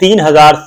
3000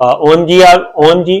OMG,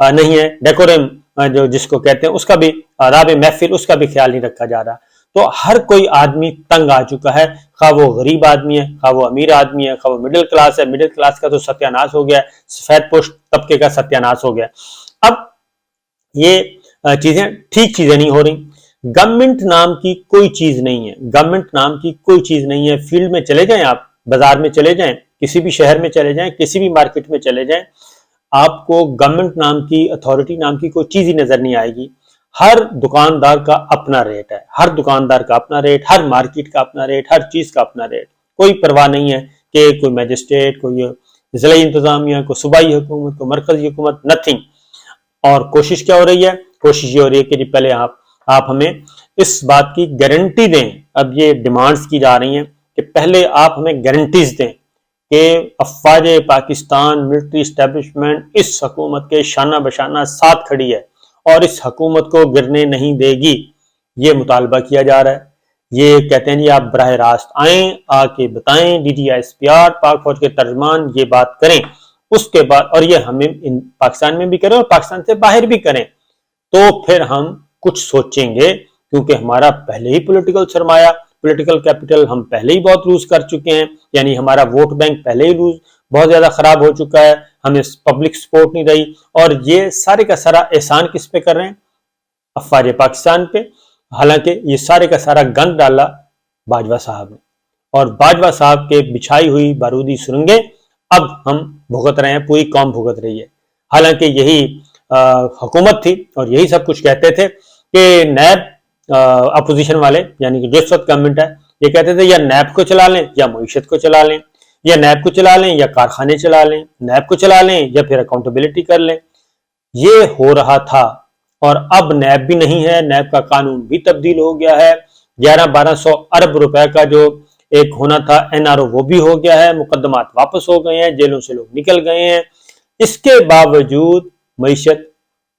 نہیں ہے، decorum جو جس کو کہتے ہیں اس کا بھی، آداب محفل اس کا بھی خیال نہیں رکھا جا رہا. تو ہر کوئی آدمی تنگ آ چکا ہے، خواہ وہ غریب آدمی ہے، خواہ وہ امیر آدمی ہے، خواہ وہ مڈل کلاس ہے. مڈل کلاس کا تو ستیہ ناش ہو گیا ہے، سفید پوش طبقے کا ستیہ ناش ہو گیا. اب یہ چیزیں ٹھیک چیزیں نہیں ہو رہی. گورنمنٹ نام کی کوئی چیز نہیں ہے، گورنمنٹ نام کی کوئی چیز نہیں ہے. فیلڈ میں چلے جائیں، آپ بازار میں چلے جائیں، کسی بھی شہر میں چلے جائیں، کسی بھی مارکیٹ میں چلے جائیں، آپ کو گورنمنٹ نام کی، اتھارٹی نام کی کوئی چیز ہی نظر نہیں آئے گی. ہر دکاندار کا اپنا ریٹ ہے، ہر دکاندار کا اپنا ریٹ، ہر مارکیٹ کا اپنا ریٹ، ہر چیز کا اپنا ریٹ. کوئی پرواہ نہیں ہے کہ کوئی میجسٹریٹ، کوئی ضلعی انتظامیہ، کوئی صوبائی حکومت، کوئی مرکزی حکومت، نتھنگ. اور کوشش کیا ہو رہی ہے؟ کوشش یہ ہو رہی ہے کہ جی پہلے آپ ہمیں اس بات کی گارنٹی دیں. اب یہ ڈیمانڈز کی جا رہی ہیں کہ پہلے آپ ہمیں گارنٹیز دیں کہ افواج پاکستان ملٹری اسٹیبلشمنٹ اس حکومت کے شانہ بشانہ ساتھ کھڑی ہے اور اس حکومت کو گرنے نہیں دے گی. یہ مطالبہ کیا جا رہا ہے. یہ کہتے ہیں جی آپ براہ راست آئیں، آ کے بتائیں، DGISPR پاک فوج کے ترجمان یہ بات کریں. اس کے بعد، اور یہ ہمیں پاکستان میں بھی کریں اور پاکستان سے باہر بھی کریں، تو پھر ہم کچھ سوچیں گے. کیونکہ ہمارا پہلے ہی پولیٹیکل سرمایہ، پولیٹیکل کیپٹل ہم پہلے ہی بہت لوز کر چکے ہیں. یعنی ہمارا ووٹ بینک پہلے ہی بہت زیادہ خراب ہو چکا ہے، ہمیں پبلک سپورٹ نہیں رہی. اور یہ سارے کا سارا احسان کس پہ کر رہے ہیں؟ افواج پاکستان پہ. حالانکہ یہ سارے کا سارا گند ڈالا باجوہ صاحب نے، اور باجوہ صاحب کے بچھائی ہوئی بارودی سرنگیں اب ہم بھگت رہے ہیں، پوری قوم بھگت رہی ہے. حالانکہ یہی حکومت تھی اور یہی سب کچھ کہتے تھے کہ نیب اپوزیشن والے، یعنی کہ جو اس وقت گورنمنٹ ہے، یہ کہتے تھے یا نیب کو چلا لیں یا معیشت کو چلا لیں، یا نیب کو چلا لیں یا کارخانے چلا لیں، نیب کو چلا لیں یا پھر اکاؤنٹیبلٹی کر لیں. یہ ہو رہا تھا. اور اب نیب بھی نہیں ہے، نیب کا قانون بھی تبدیل ہو گیا ہے. 1100-1200 ارب روپے کا جو ایک ہونا تھا NRO وہ بھی ہو گیا ہے، مقدمات واپس ہو گئے ہیں، جیلوں سے لوگ نکل گئے ہیں. اس کے باوجود معیشت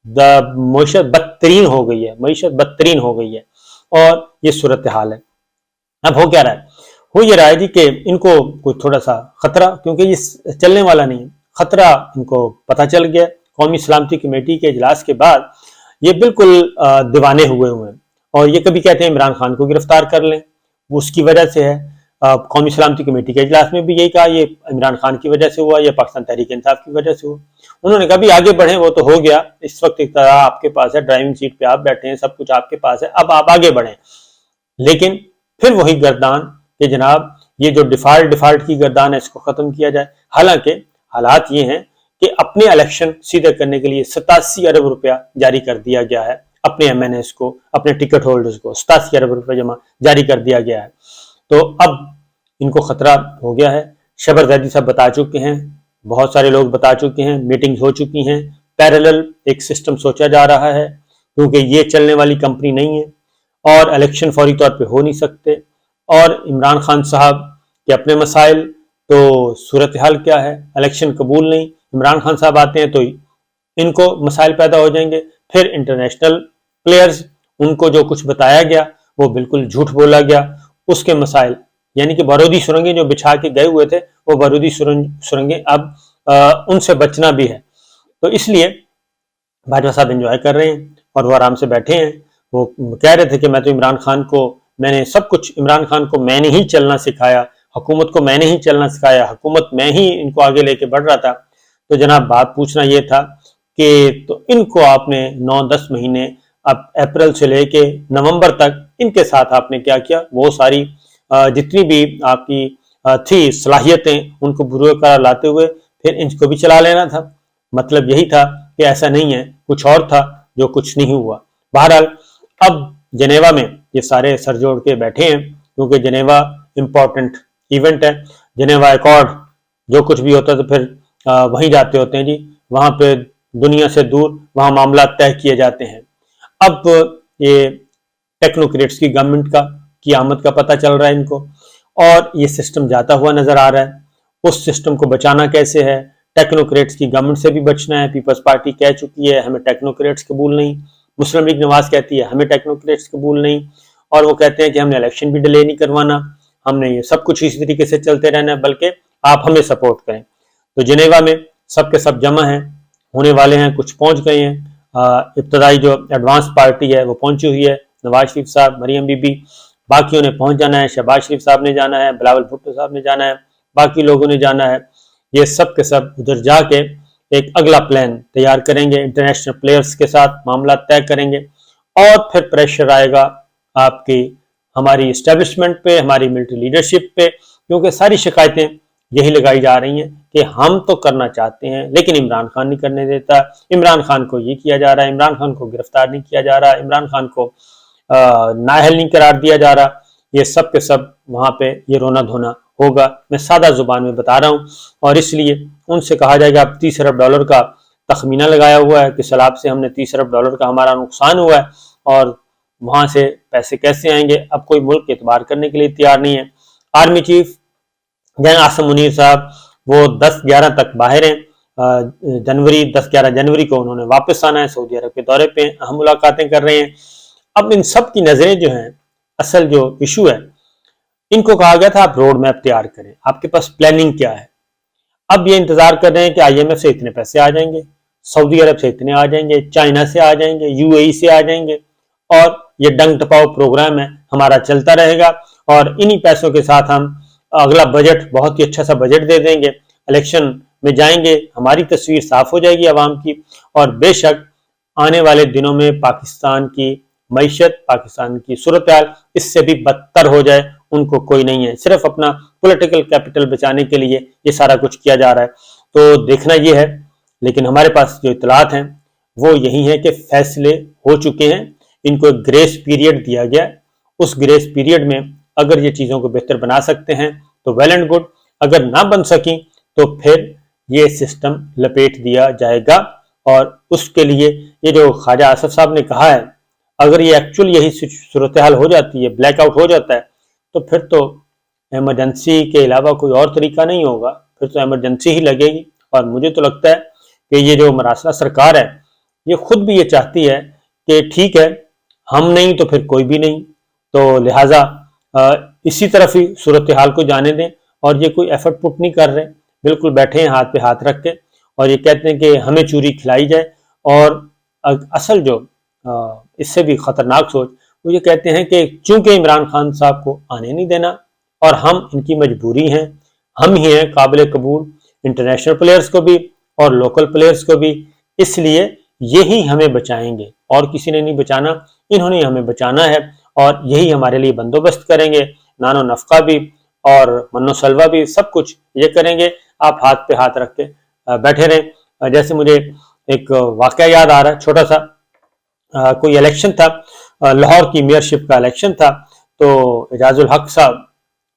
بدترین ہو گئی ہے، معیشت بدترین ہو گئی ہے. اور یہ صورتحال ہے. اب ہو کیا رہا ہے؟ ہو یہ رہا ہے جی کہ ان کو کوئی تھوڑا سا خطرہ، کیونکہ یہ چلنے والا نہیں ہے، خطرہ ان کو پتہ چل گیا. قومی سلامتی کمیٹی کے اجلاس کے بعد یہ بالکل دیوانے ہوئے ہیں. اور یہ کبھی کہتے ہیں عمران خان کو گرفتار کر لیں، وہ اس کی وجہ سے ہے. قومی سلامتی کمیٹی کے اجلاس میں بھی یہی کہا یہ عمران خان کی وجہ سے ہوا، یہ پاکستان تحریک انصاف کی وجہ سے ہوا. انہوں نے کہا بھی آگے بڑھیں، وہ تو ہو گیا، اس وقت اقتدار آپ کے پاس ہے، ڈرائیونگ سیٹ پہ آپ بیٹھے ہیں، سب کچھ آپ کے پاس ہے، اب آپ آگے بڑھیں. لیکن پھر وہی گردان کہ جناب یہ جو ڈیفالٹ کی گردان ہے اس کو ختم کیا جائے. حالانکہ حالات یہ ہیں کہ اپنے الیکشن سیدھے کرنے کے لیے 87 ارب روپیہ جاری کر دیا گیا ہے، اپنے MNAs کو، اپنے ٹکٹ ہولڈرز کو 87 ارب روپے جاری کر دیا گیا ہے. تو اب ان کو خطرہ ہو گیا ہے. شبر زیدی صاحب بتا چکے ہیں، بہت سارے لوگ بتا چکے ہیں، میٹنگز ہو چکی ہیں. پیرالل ایک سسٹم سوچا جا رہا ہے، کیونکہ یہ چلنے والی کمپنی نہیں ہے اور الیکشن فوری طور پہ ہو نہیں سکتے. اور عمران خان صاحب کے اپنے مسائل، تو صورتحال کیا ہے؟ الیکشن قبول نہیں، عمران خان صاحب آتے ہیں تو ان کو مسائل پیدا ہو جائیں گے. پھر انٹرنیشنل پلیئرز، ان کو جو کچھ بتایا گیا وہ بالکل جھوٹ بولا گیا، اس کے مسائل، یعنی کہ بارودی سرنگیں جو بچھا کے گئے ہوئے تھے وہ بارودی سرنگیں اب ان سے بچنا بھی ہے. تو اس لیے باجوہ صاحب انجوائے کر رہے ہیں اور وہ آرام سے بیٹھے ہیں. وہ کہہ رہے تھے کہ میں تو عمران خان کو، میں نے سب کچھ، عمران خان کو میں نے ہی چلنا سکھایا، حکومت کو میں نے ہی چلنا سکھایا، حکومت میں ہی ان کو آگے لے کے بڑھ رہا تھا. تو جناب بات پوچھنا یہ تھا کہ تو ان کو آپ نے 9-10 مہینے، اب اپریل سے لے کے نومبر تک ان کے ساتھ آپ نے کیا کیا؟ وہ ساری جتنی بھی آپ کی تھی صلاحیتیں ان کو برقرار لاتے ہوئے پھر ان کو بھی چلا لینا تھا. مطلب یہی تھا کہ ایسا نہیں ہے، کچھ اور تھا جو کچھ نہیں ہوا. بہرحال اب جنیوا میں یہ سارے سر جوڑ کے بیٹھے ہیں، کیونکہ جنیوا امپورٹنٹ ایونٹ ہے. جنیوا ایکارڈ جو کچھ بھی ہوتا ہے تو پھر وہیں جاتے ہوتے ہیں جی، وہاں پہ دنیا سے دور وہاں معاملات طے کیے جاتے ہیں. اب یہ ٹیکنوکریٹس کی گورنمنٹ کی آمد کا پتہ چل رہا ہے ان کو، اور یہ سسٹم جاتا ہوا نظر آ رہا ہے. اس سسٹم کو بچانا کیسے ہے؟ ٹیکنوکریٹس کی گورنمنٹ سے بھی بچنا ہے. پیپلز پارٹی کہہ چکی ہے ہمیں ٹیکنوکریٹس قبول نہیں، مسلم لیگ نواز کہتی ہے ہمیں ٹیکنوکریٹس قبول نہیں، اور وہ کہتے ہیں کہ ہم نے الیکشن بھی ڈیلے نہیں کروانا، ہم نے یہ سب کچھ اسی طریقے سے چلتے رہنا ہے، بلکہ آپ ہمیں سپورٹ کریں. تو جنیوا میں سب کے سب جمع ہیں. ہونے والے ہیں، کچھ پہنچ گئے ہیں، ابتدائی جو ایڈوانس پارٹی ہے وہ پہنچی ہوئی ہے، نواز شریف صاحب، مریم بی بی، باقیوں نے پہنچ جانا ہے، شہباز شریف صاحب نے جانا ہے، بلاول بھٹو صاحب نے جانا ہے، باقی لوگوں نے جانا ہے، یہ سب کے سب ادھر جا کے ایک اگلا پلان تیار کریں گے، انٹرنیشنل پلیئرز کے ساتھ معاملات طے کریں گے، اور پھر پریشر آئے گا آپ کی ہماری اسٹیبلشمنٹ پہ، ہماری ملٹری لیڈرشپ پہ، کیونکہ ساری شکایتیں یہی لگائی جا رہی ہیں کہ ہم تو کرنا چاہتے ہیں لیکن عمران خان نہیں کرنے دیتا، عمران خان کو یہ کیا جا رہا ہے، عمران خان کو گرفتار نہیں کیا جا رہا، عمران خان کو نااہل نہیں قرار دیا جا رہا۔ یہ سب کے سب وہاں پہ یہ رونا دھونا ہوگا، میں سادہ زبان میں بتا رہا ہوں، اور اس لیے ان سے کہا جائے گا اب $30 ارب کا تخمینہ لگایا ہوا ہے کہ سیلاب سے ہم نے $30 ارب کا ہمارا نقصان ہوا ہے، اور وہاں سے پیسے کیسے آئیں گے؟ اب کوئی ملک اعتبار کرنے کے لیے تیار نہیں ہے۔ Army chief general Asim Munir صاحب وہ 10-11 تک باہر ہیں، 10-11 جنوری کو انہوں نے واپس آنا ہے، سعودی عرب کے دورے پہ اہم ملاقاتیں کر رہے ہیں۔ اب ان سب کی نظریں جو ہیں، اصل جو ایشو ہے، ان کو کہا گیا تھا آپ روڈ میپ تیار کریں، آپ کے پاس پلاننگ کیا ہے؟ اب یہ انتظار کر رہے ہیں کہ IMF سے اتنے پیسے آ جائیں گے، سعودی عرب سے اتنے آ جائیں گے، چائنا سے آ جائیں گے، UAE سے آ جائیں گے، اور یہ ڈنگ ٹپاؤ پروگرام ہے ہمارا چلتا رہے گا، اور انہی پیسوں کے ساتھ ہم اگلا بجٹ بہت ہی اچھا سا بجٹ دے دیں گے، الیکشن میں جائیں گے، ہماری تصویر صاف ہو جائے گی عوام کی، اور بے شک آنے والے دنوں میں پاکستان کی معیشت، پاکستان کی صورتحال اس سے بھی بدتر ہو جائے ان کو کوئی نہیں ہے، صرف اپنا پولیٹیکل کیپٹل بچانے کے لیے یہ سارا کچھ کیا جا رہا ہے۔ تو دیکھنا یہ ہے، لیکن ہمارے پاس جو اطلاعات ہیں وہ یہی ہے کہ فیصلے ہو چکے ہیں، ان کو ایک گریس پیریڈ دیا گیا، اس گریس پیریڈ میں اگر یہ چیزوں کو بہتر بنا سکتے ہیں تو ویل اینڈ گڈ، اگر نہ بن سکیں تو پھر یہ سسٹم لپیٹ دیا جائے گا، اور اس کے لیے یہ جو خواجہ آصف صاحب نے کہا ہے، اگر یہ ایکچوئل یہی صورتحال ہو جاتی ہے، بلیک آؤٹ ہو جاتا ہے، تو پھر تو ایمرجنسی کے علاوہ کوئی اور طریقہ نہیں ہوگا، پھر تو ایمرجنسی ہی لگے گی۔ اور مجھے تو لگتا ہے کہ یہ جو مراسلہ سرکار ہے یہ خود بھی یہ چاہتی ہے کہ ٹھیک ہے ہم نہیں تو پھر کوئی بھی نہیں، تو لہٰذا اسی طرف ہی صورتحال کو جانے دیں، اور یہ کوئی ایفرٹ پٹ نہیں کر رہے، بالکل بیٹھے ہیں ہاتھ پہ ہاتھ رکھ کے، اور یہ کہتے ہیں کہ ہمیں چوری کھلائی جائے، اور اصل جو اس سے بھی خطرناک سوچ وہ یہ کہتے ہیں کہ چونکہ عمران خان صاحب کو آنے نہیں دینا اور ہم ان کی مجبوری ہیں، ہم ہی ہیں قابل قبول انٹرنیشنل پلیئرز کو بھی اور لوکل پلیئرز کو بھی، اس لیے یہی ہمیں بچائیں گے، اور کسی نے نہیں بچانا، انہوں نے ہمیں بچانا ہے، اور یہی ہمارے لیے بندوبست کریں گے، نان و نفقہ بھی اور من و سلوہ بھی، سب کچھ یہ کریں گے، آپ ہاتھ پہ ہاتھ رکھ کے بیٹھے رہیں۔ جیسے مجھے ایک واقعہ یاد آ رہا ہے چھوٹا سا، کوئی الیکشن تھا، لاہور کی میئرشپ کا الیکشن تھا، تو اعجاز الحق صاحب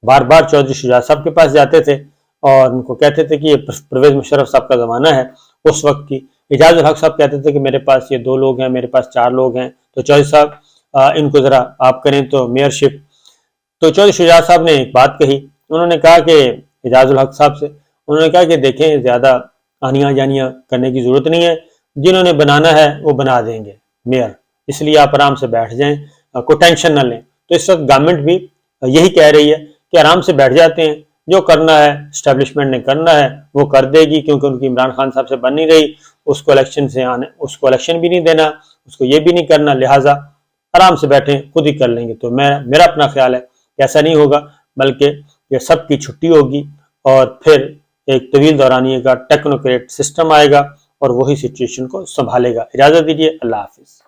بار بار چودھری شجاعت صاحب کے پاس جاتے تھے اور ان کو کہتے تھے کہ یہ پرویز مشرف صاحب کا زمانہ ہے اس وقت کی، اعجاز الحق صاحب کہتے تھے کہ میرے پاس یہ 2 لوگ ہیں، میرے پاس 4 لوگ ہیں، تو چودھری صاحب ان کو ذرا آپ کریں تو میئرشپ۔ تو چودھری شجاعت صاحب نے ایک بات کہی، انہوں نے کہا کہ اعجاز الحق صاحب سے، انہوں نے کہا کہ دیکھیں زیادہ آنیاں جانیاں کرنے کی ضرورت نہیں ہے، جنہوں نے بنانا ہے وہ بنا دیں گے میئر، اس لیے آپ آرام سے بیٹھ جائیں، کوئی ٹینشن نہ لیں۔ تو اس وقت گورنمنٹ بھی یہی کہہ رہی ہے کہ آرام سے بیٹھ جاتے ہیں، جو کرنا ہے اسٹیبلشمنٹ نے کرنا ہے وہ کر دے گی، کیونکہ ان کی عمران خان صاحب سے بن نہیں رہی، اس کو الیکشن بھی نہیں دینا، اس کو یہ بھی نہیں کرنا، لہٰذا آرام سے بیٹھیں خود ہی کر لیں گے۔ تو میرا اپنا خیال ہے کہ ایسا نہیں ہوگا، بلکہ یہ سب کی چھٹی ہوگی، اور پھر ایک طویل دورانیے کا ٹیکنوکریٹ سسٹم آئے گا اور وہی سچویشن کو سنبھالے گا۔ اجازت دیجیے، اللہ حافظ۔